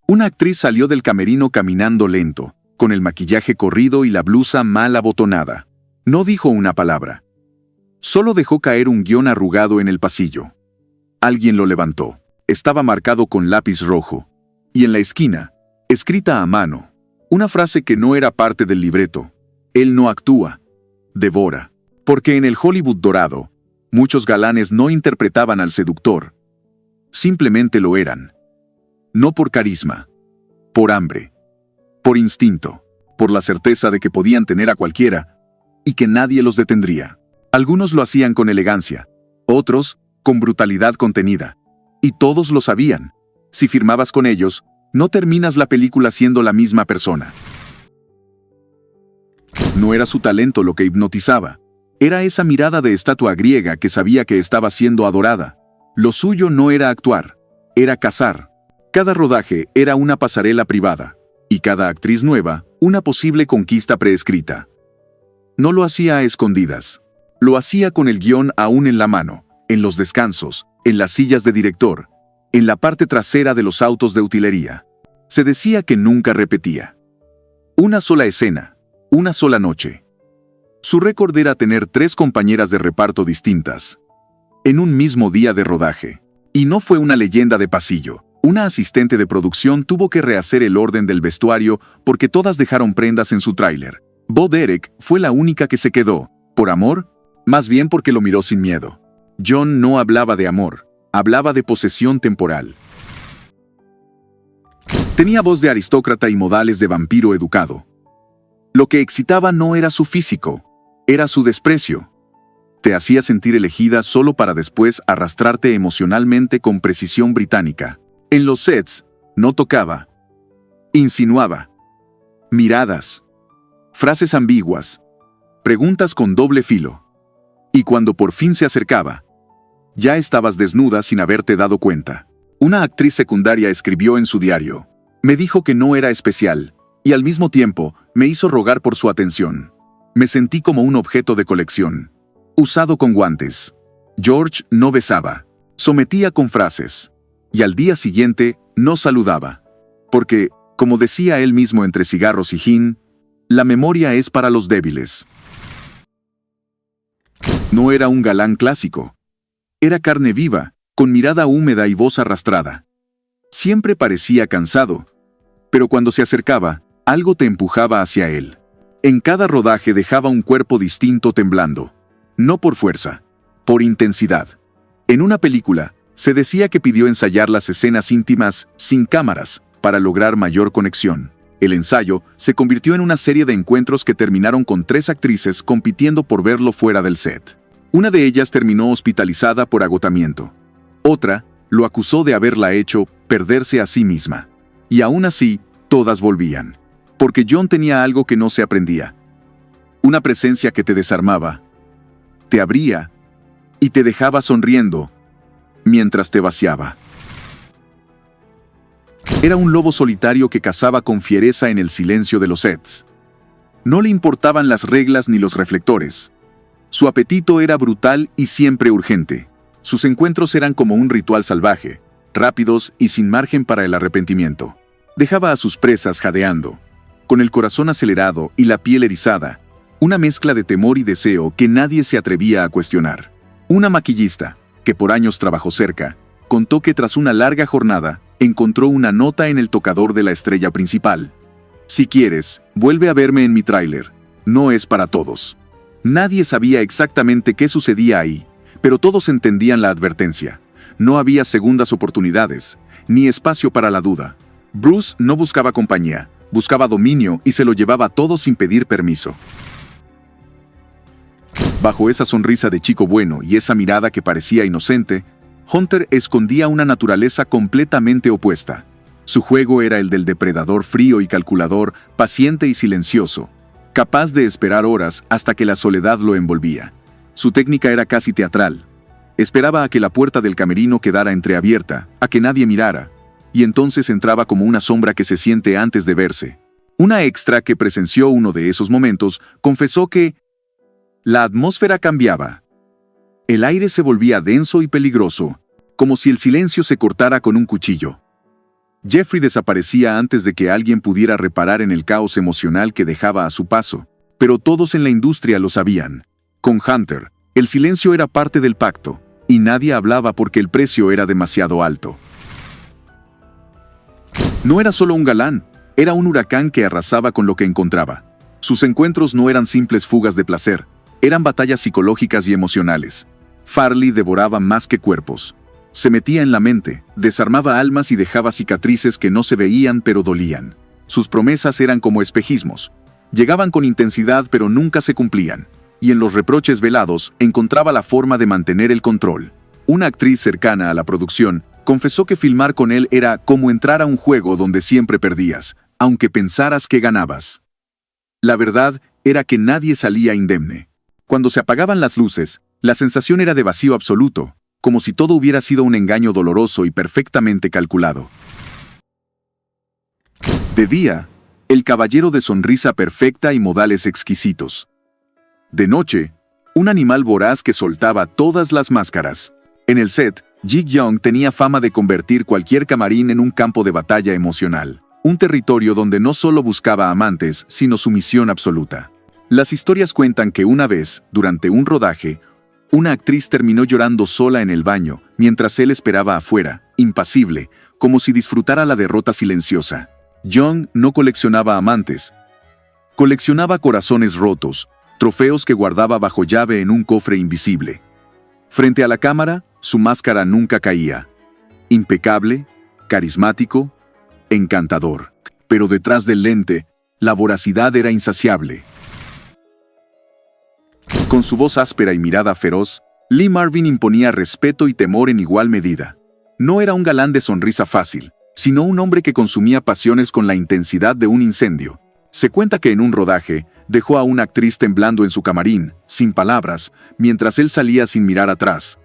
Una actriz salió del camerino caminando lento, con el maquillaje corrido y la blusa mal abotonada. No dijo una palabra. Solo dejó caer un guión arrugado en el pasillo. Alguien lo levantó. Estaba marcado con lápiz rojo. Y en la esquina, escrita a mano, una frase que no era parte del libreto. Él no actúa, devora. Porque en el Hollywood dorado, muchos galanes no interpretaban al seductor. Simplemente lo eran. No por carisma, por hambre, por instinto, por la certeza de que podían tener a cualquiera y que nadie los detendría. Algunos lo hacían con elegancia, otros con brutalidad contenida. Y todos lo sabían. Si firmabas con ellos, no terminas la película siendo la misma persona. No era su talento lo que hipnotizaba. Era esa mirada de estatua griega que sabía que estaba siendo adorada. Lo suyo no era actuar, era cazar. Cada rodaje era una pasarela privada, y cada actriz nueva, una posible conquista preescrita. No lo hacía a escondidas. Lo hacía con el guión aún en la mano, en los descansos, en las sillas de director, en la parte trasera de los autos de utilería. Se decía que nunca repetía. Una sola escena, una sola noche. Su récord era tener 3 compañeras de reparto distintas, en un mismo día de rodaje. Y no fue una leyenda de pasillo. Una asistente de producción tuvo que rehacer el orden del vestuario porque todas dejaron prendas en su tráiler. Bo Derek fue la única que se quedó. ¿Por amor? Más bien porque lo miró sin miedo. John no hablaba de amor, hablaba de posesión temporal. Tenía voz de aristócrata y modales de vampiro educado. Lo que excitaba no era su físico, era su desprecio. Te hacía sentir elegida solo para después arrastrarte emocionalmente con precisión británica. En los sets, no tocaba. Insinuaba. Miradas. Frases ambiguas. Preguntas con doble filo. Y cuando por fin se acercaba, ya estabas desnuda sin haberte dado cuenta. Una actriz secundaria escribió en su diario. Me dijo que no era especial, y al mismo tiempo me hizo rogar por su atención. Me sentí como un objeto de colección. Usado con guantes. George no besaba. Sometía con frases. Y al día siguiente no saludaba. Porque, como decía él mismo entre cigarros y gin, la memoria es para los débiles. No era un galán clásico. Era carne viva, con mirada húmeda y voz arrastrada. Siempre parecía cansado. Pero cuando se acercaba, algo te empujaba hacia él. En cada rodaje dejaba un cuerpo distinto temblando. No por fuerza, por intensidad. En una película, se decía que pidió ensayar las escenas íntimas sin cámaras para lograr mayor conexión. El ensayo se convirtió en una serie de encuentros que terminaron con 3 actrices compitiendo por verlo fuera del set. Una de ellas terminó hospitalizada por agotamiento. Otra lo acusó de haberla hecho perderse a sí misma. Y aún así, todas volvían. Porque John tenía algo que no se aprendía. Una presencia que te desarmaba, te abría y te dejaba sonriendo mientras te vaciaba. Era un lobo solitario que cazaba con fiereza en el silencio de los sets. No le importaban las reglas ni los reflectores. Su apetito era brutal y siempre urgente. Sus encuentros eran como un ritual salvaje, rápidos y sin margen para el arrepentimiento. Dejaba a sus presas jadeando, con el corazón acelerado y la piel erizada, una mezcla de temor y deseo que nadie se atrevía a cuestionar. Una maquillista, que por años trabajó cerca, contó que tras una larga jornada, encontró una nota en el tocador de la estrella principal. Si quieres, vuelve a verme en mi tráiler. No es para todos. Nadie sabía exactamente qué sucedía ahí, pero todos entendían la advertencia. No había segundas oportunidades, ni espacio para la duda. Bruce no buscaba compañía, buscaba dominio y se lo llevaba todo sin pedir permiso. Bajo esa sonrisa de chico bueno y esa mirada que parecía inocente, Hunter escondía una naturaleza completamente opuesta. Su juego era el del depredador frío y calculador, paciente y silencioso, capaz de esperar horas hasta que la soledad lo envolvía. Su técnica era casi teatral. Esperaba a que la puerta del camerino quedara entreabierta, a que nadie mirara, y entonces entraba como una sombra que se siente antes de verse. Una extra que presenció uno de esos momentos confesó que la atmósfera cambiaba. El aire se volvía denso y peligroso, como si el silencio se cortara con un cuchillo. Jeffrey desaparecía antes de que alguien pudiera reparar en el caos emocional que dejaba a su paso, pero todos en la industria lo sabían. Con Hunter, el silencio era parte del pacto, y nadie hablaba porque el precio era demasiado alto. No era solo un galán, era un huracán que arrasaba con lo que encontraba. Sus encuentros no eran simples fugas de placer, eran batallas psicológicas y emocionales. Farley devoraba más que cuerpos. Se metía en la mente, desarmaba almas y dejaba cicatrices que no se veían pero dolían. Sus promesas eran como espejismos. Llegaban con intensidad pero nunca se cumplían. Y en los reproches velados encontraba la forma de mantener el control. Una actriz cercana a la producción confesó que filmar con él era como entrar a un juego donde siempre perdías, aunque pensaras que ganabas. La verdad era que nadie salía indemne. Cuando se apagaban las luces, la sensación era de vacío absoluto, como si todo hubiera sido un engaño doloroso y perfectamente calculado. De día, el caballero de sonrisa perfecta y modales exquisitos. De noche, un animal voraz que soltaba todas las máscaras. En el set, Ji Young tenía fama de convertir cualquier camarín en un campo de batalla emocional, un territorio donde no solo buscaba amantes, sino sumisión absoluta. Las historias cuentan que una vez, durante un rodaje, una actriz terminó llorando sola en el baño, mientras él esperaba afuera, impasible, como si disfrutara la derrota silenciosa. Young no coleccionaba amantes. Coleccionaba corazones rotos, trofeos que guardaba bajo llave en un cofre invisible. Frente a la cámara, su máscara nunca caía. Impecable, carismático, encantador. Pero detrás del lente, la voracidad era insaciable. Con su voz áspera y mirada feroz, Lee Marvin imponía respeto y temor en igual medida. No era un galán de sonrisa fácil, sino un hombre que consumía pasiones con la intensidad de un incendio. Se cuenta que en un rodaje, dejó a una actriz temblando en su camarín, sin palabras, mientras él salía sin mirar atrás.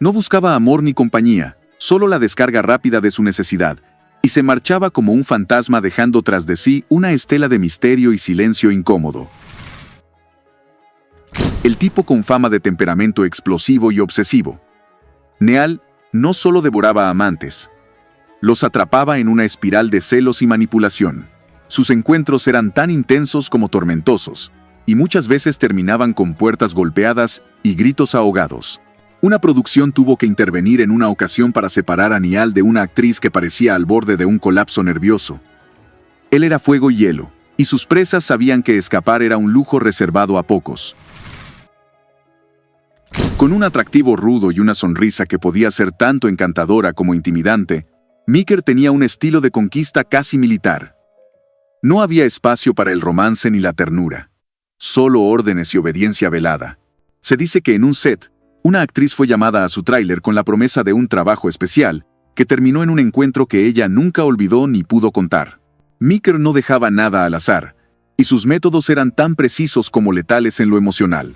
No buscaba amor ni compañía, solo la descarga rápida de su necesidad, y se marchaba como un fantasma dejando tras de sí una estela de misterio y silencio incómodo. El tipo con fama de temperamento explosivo y obsesivo. Neal no solo devoraba amantes, los atrapaba en una espiral de celos y manipulación. Sus encuentros eran tan intensos como tormentosos, y muchas veces terminaban con puertas golpeadas y gritos ahogados. Una producción tuvo que intervenir en una ocasión para separar a Neal de una actriz que parecía al borde de un colapso nervioso. Él era fuego y hielo, y sus presas sabían que escapar era un lujo reservado a pocos. Con un atractivo rudo y una sonrisa que podía ser tanto encantadora como intimidante, Meeker tenía un estilo de conquista casi militar. No había espacio para el romance ni la ternura. Solo órdenes y obediencia velada. Se dice que en un set, una actriz fue llamada a su tráiler con la promesa de un trabajo especial, que terminó en un encuentro que ella nunca olvidó ni pudo contar. Meeker no dejaba nada al azar, y sus métodos eran tan precisos como letales en lo emocional.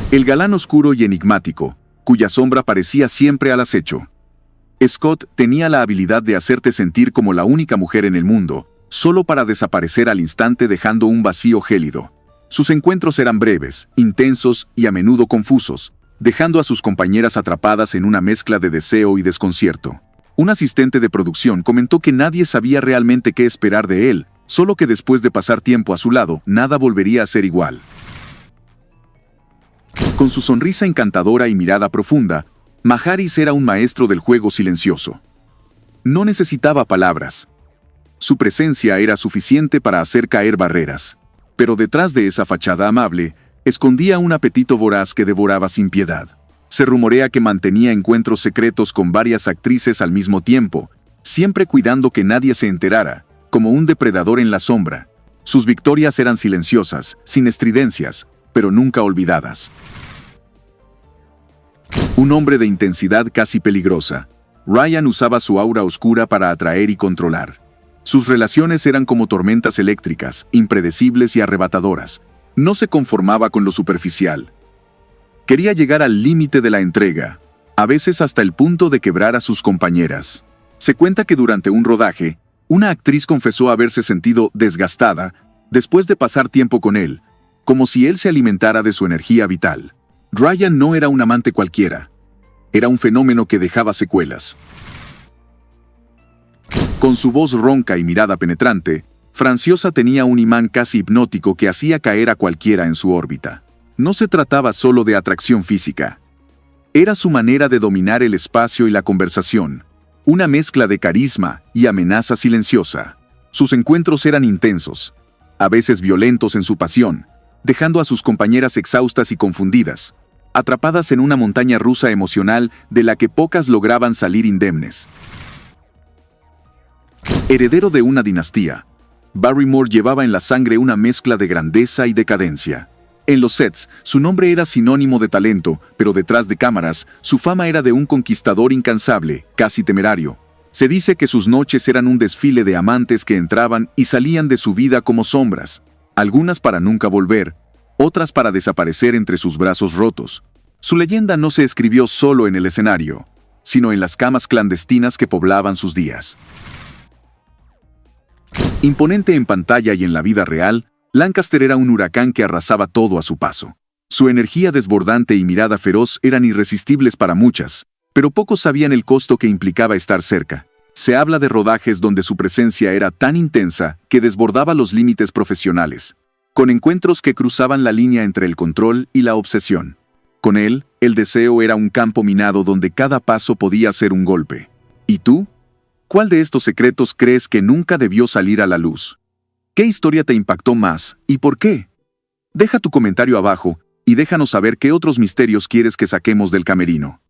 El galán oscuro y enigmático, cuya sombra parecía siempre al acecho. Scott tenía la habilidad de hacerte sentir como la única mujer en el mundo, solo para desaparecer al instante dejando un vacío gélido. Sus encuentros eran breves, intensos y a menudo confusos, dejando a sus compañeras atrapadas en una mezcla de deseo y desconcierto. Un asistente de producción comentó que nadie sabía realmente qué esperar de él, solo que después de pasar tiempo a su lado, nada volvería a ser igual. Con su sonrisa encantadora y mirada profunda, Maharis era un maestro del juego silencioso. No necesitaba palabras. Su presencia era suficiente para hacer caer barreras. Pero detrás de esa fachada amable, escondía un apetito voraz que devoraba sin piedad. Se rumorea que mantenía encuentros secretos con varias actrices al mismo tiempo, siempre cuidando que nadie se enterara, como un depredador en la sombra. Sus victorias eran silenciosas, sin estridencias, pero nunca olvidadas. Un hombre de intensidad casi peligrosa, Ryan usaba su aura oscura para atraer y controlar. Sus relaciones eran como tormentas eléctricas, impredecibles y arrebatadoras. No se conformaba con lo superficial. Quería llegar al límite de la entrega, a veces hasta el punto de quebrar a sus compañeras. Se cuenta que durante un rodaje, una actriz confesó haberse sentido desgastada después de pasar tiempo con él, como si él se alimentara de su energía vital. Ryan no era un amante cualquiera. Era un fenómeno que dejaba secuelas. Con su voz ronca y mirada penetrante, Franciosa tenía un imán casi hipnótico que hacía caer a cualquiera en su órbita. No se trataba solo de atracción física. Era su manera de dominar el espacio y la conversación, una mezcla de carisma y amenaza silenciosa. Sus encuentros eran intensos, a veces violentos en su pasión, dejando a sus compañeras exhaustas y confundidas, atrapadas en una montaña rusa emocional de la que pocas lograban salir indemnes. Heredero de una dinastía, Barrymore llevaba en la sangre una mezcla de grandeza y decadencia. En los sets, su nombre era sinónimo de talento, pero detrás de cámaras, su fama era de un conquistador incansable, casi temerario. Se dice que sus noches eran un desfile de amantes que entraban y salían de su vida como sombras, algunas para nunca volver, otras para desaparecer entre sus brazos rotos. Su leyenda no se escribió solo en el escenario, sino en las camas clandestinas que poblaban sus días. Imponente en pantalla y en la vida real, Lancaster era un huracán que arrasaba todo a su paso. Su energía desbordante y mirada feroz eran irresistibles para muchas, pero pocos sabían el costo que implicaba estar cerca. Se habla de rodajes donde su presencia era tan intensa que desbordaba los límites profesionales, con encuentros que cruzaban la línea entre el control y la obsesión. Con él, el deseo era un campo minado donde cada paso podía ser un golpe. ¿Y tú? ¿Cuál de estos secretos crees que nunca debió salir a la luz? ¿Qué historia te impactó más y por qué? Deja tu comentario abajo y déjanos saber qué otros misterios quieres que saquemos del camerino.